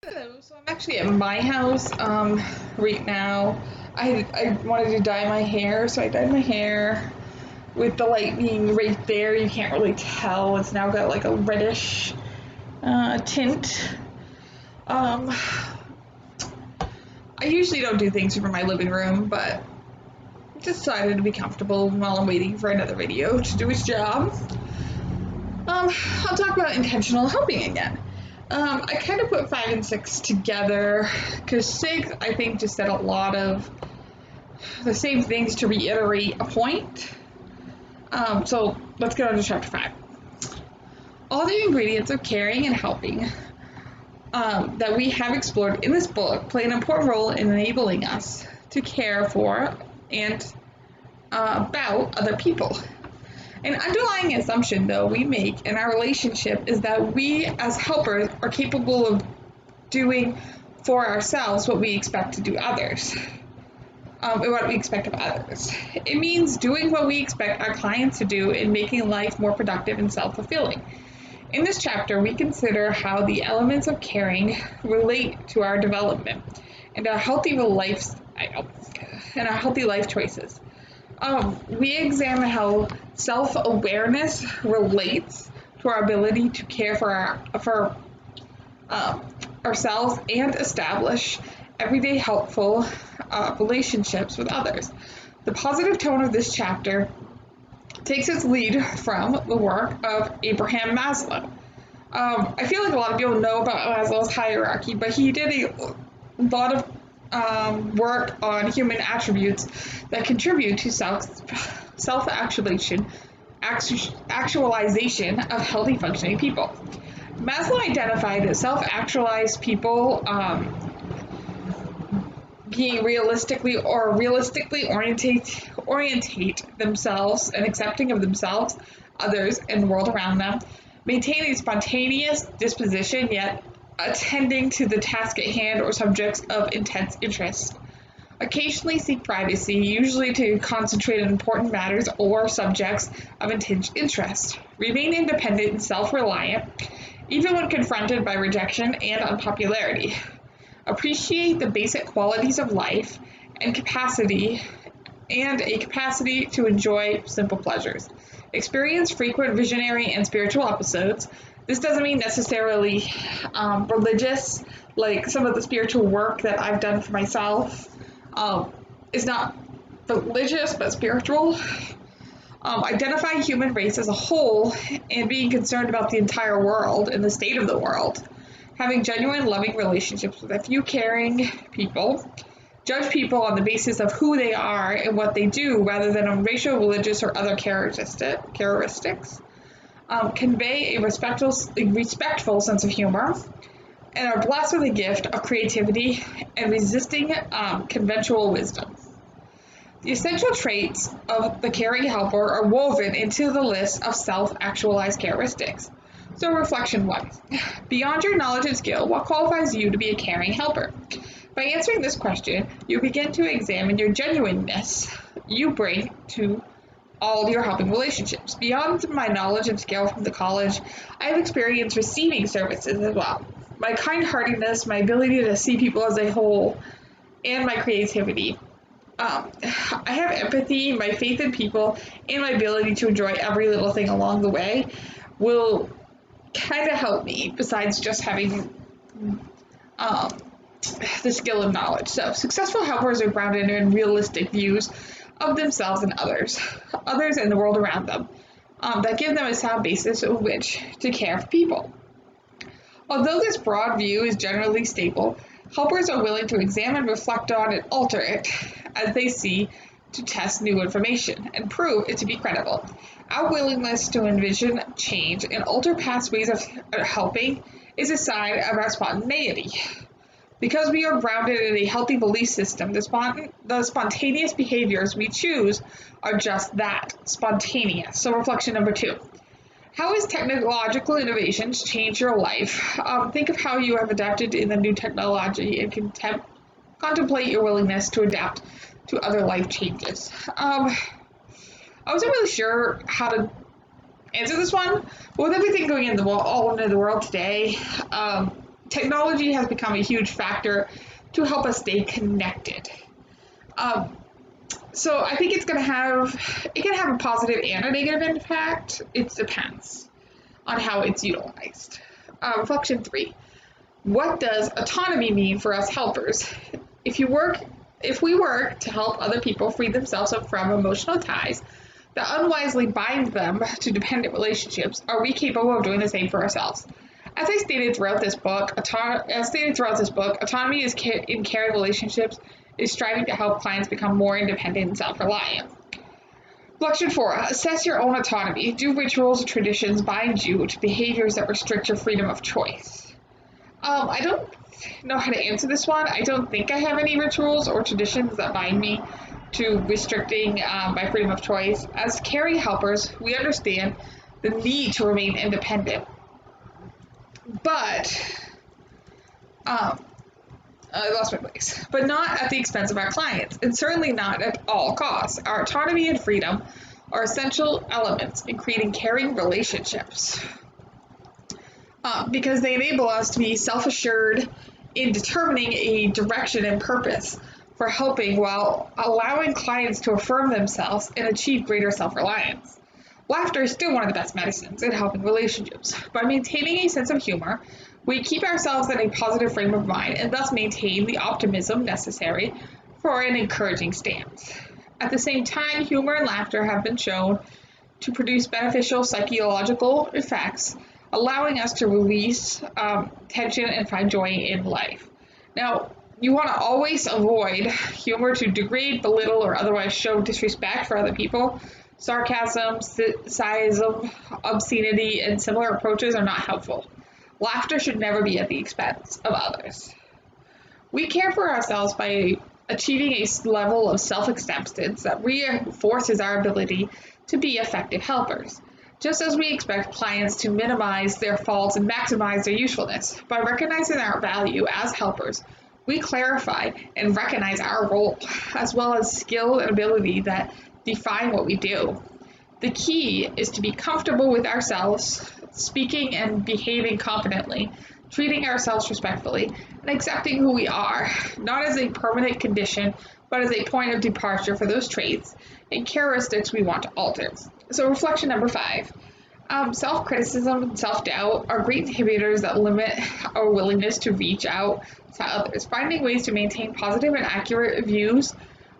Hello, so I'm actually at my house right now. I wanted to dye my hair, so I dyed my hair with the light being right there. You can't really tell. It's now got like a reddish tint. Um, I usually don't do things for my living room, but decided to be comfortable while I'm waiting for another video to do its job. I'll talk about intentional helping again. I kind of put 5 and 6 together because 6, I think, just said a lot of the same things to reiterate a point. So let's get on to chapter 5. All the ingredients of caring and helping that we have explored in this book play an important role in enabling us to care for and about other people. An underlying assumption, though, we make in our relationship is that we, as helpers, are capable of doing for ourselves what we expect to do others. What we expect of others. It means doing what we expect our clients to do in making life more productive and self-fulfilling. In this chapter, we consider how the elements of caring relate to our development and our healthy life choices. We examine how self-awareness relates to our ability to care for ourselves and establish everyday helpful relationships with others. The positive tone of this chapter takes its lead from the work of Abraham Maslow. I feel like a lot of people know about Maslow's hierarchy, but he did a lot of work on human attributes that contribute to self-actualization of healthy functioning people. Maslow identified that self-actualized people being realistically orientate themselves and accepting of themselves, others, and the world around them, maintain a spontaneous disposition, yet attending to the task at hand or subjects of intense interest. Occasionally seek privacy, usually to concentrate on important matters or subjects of intense interest. Remain independent and self-reliant, even when confronted by rejection and unpopularity. Appreciate the basic qualities of life and a capacity to enjoy simple pleasures. Experience frequent visionary and spiritual episodes. This doesn't mean necessarily religious, like some of the spiritual work that I've done for myself is not religious but spiritual. Identify human race as a whole and being concerned about the entire world and the state of the world. Having genuine loving relationships with a few caring people. Judge people on the basis of who they are and what they do rather than on racial, religious, or other characteristics. Convey a respectful sense of humor and are blessed with a gift of creativity and resisting conventional wisdom. The essential traits of the caring helper are woven into the list of self-actualized characteristics. So reflection 1. Beyond your knowledge and skill, what qualifies you to be a caring helper? By answering this question, you begin to examine your genuineness you bring to all your helping relationships. Beyond my knowledge and skill from the college, I have experienced receiving services as well. My kind-heartedness, my ability to see people as a whole, and my creativity. I have empathy, my faith in people, and my ability to enjoy every little thing along the way will kind of help me besides just having the skill and knowledge. So successful helpers are grounded in realistic views of themselves and others and the world around them that give them a sound basis on which to care for people. Although this broad view is generally stable, helpers are willing to examine, reflect on, and alter it as they see to test new information and prove it to be credible. Our willingness to envision change and alter past ways of helping is a sign of our spontaneity. Because we are grounded in a healthy belief system, the spontaneous behaviors we choose are just that, spontaneous. So reflection number 2. How has technological innovations changed your life? Think of how you have adapted in the new technology and contemplate your willingness to adapt to other life changes. I wasn't really sure how to answer this one. With everything going in all into the world today, technology has become a huge factor to help us stay connected. So I think it can have a positive and a negative impact. It depends on how it's utilized. Reflection 3. What does autonomy mean for us helpers? If we work to help other people free themselves from emotional ties that unwisely bind them to dependent relationships, are we capable of doing the same for ourselves? As stated throughout this book, autonomy in caring relationships is striving to help clients become more independent and self-reliant. Reflection 4. Assess your own autonomy. Do rituals or traditions bind you to behaviors that restrict your freedom of choice? I don't know how to answer this one. I don't think I have any rituals or traditions that bind me to restricting my freedom of choice. As caring helpers, we understand the need to remain independent. But I lost my place. But not at the expense of our clients, and certainly not at all costs. Our autonomy and freedom are essential elements in creating caring relationships because they enable us to be self-assured in determining a direction and purpose for helping while allowing clients to affirm themselves and achieve greater self-reliance. Laughter is still one of the best medicines in helping relationships. By maintaining a sense of humor, we keep ourselves in a positive frame of mind and thus maintain the optimism necessary for an encouraging stance. At the same time, humor and laughter have been shown to produce beneficial psychological effects, allowing us to release tension and find joy in life. Now, you want to always avoid humor to degrade, belittle, or otherwise show disrespect for other people. Sarcasm, cynicism, obscenity, and similar approaches are not helpful. Laughter should never be at the expense of others. We care for ourselves by achieving a level of self-acceptance that reinforces our ability to be effective helpers, just as we expect clients to minimize their faults and maximize their usefulness. By recognizing our value as helpers, we clarify and recognize our role, as well as skill and ability that define what we do. The key is to be comfortable with ourselves, speaking and behaving competently, treating ourselves respectfully, and accepting who we are, not as a permanent condition, but as a point of departure for those traits and characteristics we want to alter. So reflection number 5. Self-criticism and self-doubt are great inhibitors that limit our willingness to reach out to others. Finding ways to maintain positive and accurate views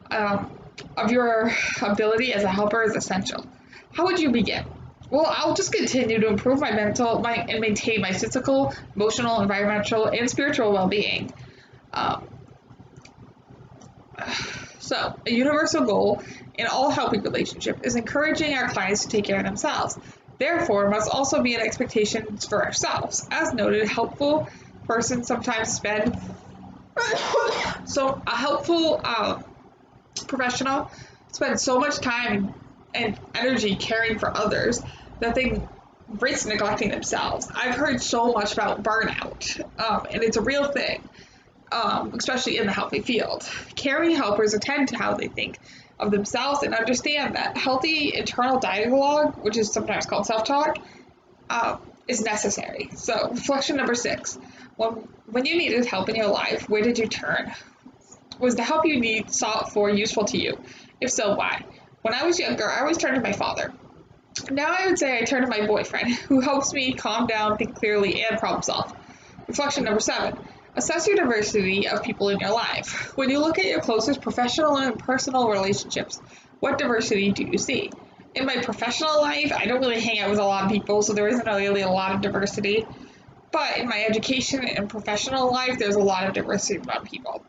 of your ability as a helper is essential. How would you begin? Well, I'll just continue to improve my mental and maintain my physical, emotional, environmental, and spiritual well-being. So, a universal goal in all helping relationship is encouraging our clients to take care of themselves. Therefore, must also be an expectation for ourselves. As noted, a helpful person sometimes spend a helpful professional spends so much time and energy caring for others that they risk neglecting themselves. I've heard so much about burnout, and it's a real thing, especially in the healthy field. Caring helpers attend to how they think of themselves and understand that healthy internal dialogue, which is sometimes called self-talk, is necessary. So, reflection number 6. When you needed help in your life, where did you turn? Was the help you sought for useful to you? If so, why? When I was younger, I always turned to my father. Now I would say I turn to my boyfriend, who helps me calm down, think clearly, and problem solve. Reflection number 7. Assess your diversity of people in your life. When you look at your closest professional and personal relationships, what diversity do you see? In my professional life, I don't really hang out with a lot of people, so there isn't really a lot of diversity. But in my education and professional life, there's a lot of diversity around people.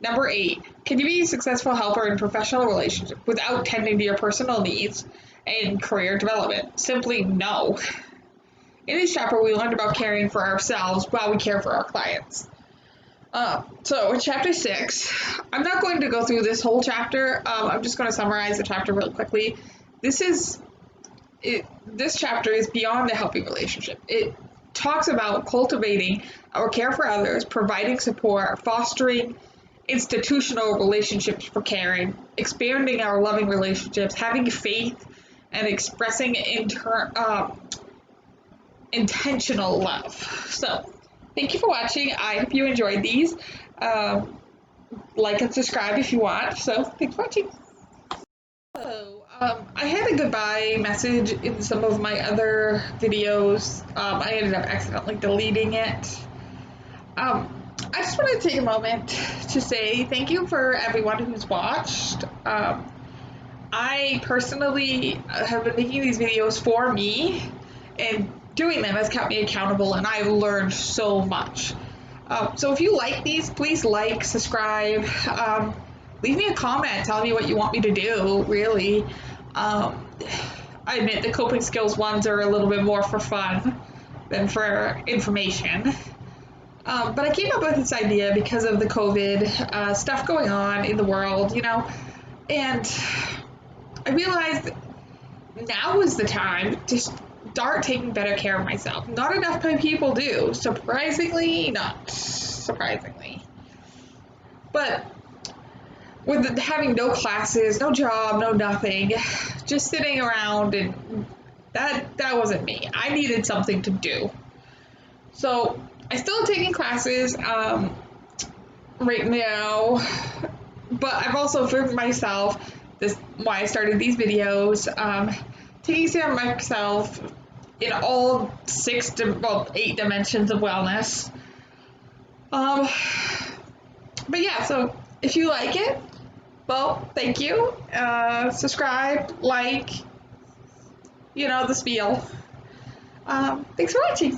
Number 8, can you be a successful helper in professional relationship without tending to your personal needs and career development? Simply no. In this chapter, we learned about caring for ourselves while we care for our clients. So in chapter 6, I'm not going to go through this whole chapter. I'm just going to summarize the chapter really quickly. This chapter is beyond the helping relationship. It talks about cultivating our care for others, providing support, fostering institutional relationships for caring, expanding our loving relationships, having faith, and expressing intentional love. So, thank you for watching. I hope you enjoyed these. Like and subscribe if you want. So thanks for watching. So, I had a goodbye message in some of my other videos. I ended up accidentally deleting it. I just want to take a moment to say thank you for everyone who's watched. I personally have been making these videos for me, and doing them has kept me accountable, and I've learned so much. So if you like these, please like, subscribe, leave me a comment, tell me what you want me to do, really. I admit the coping skills ones are a little bit more for fun than for information. But I came up with this idea because of the COVID stuff going on in the world, and I realized now is the time to start taking better care of myself. Not enough people do, surprisingly, not surprisingly. But with having no classes, no job, no nothing, just sitting around, and that wasn't me. I needed something to do. So I still am taking classes right now, but I've also for myself, this why I started these videos, taking care of myself in all 8 dimensions of wellness. But yeah, so if you like it, well, thank you. Subscribe, like, the spiel. Thanks for watching.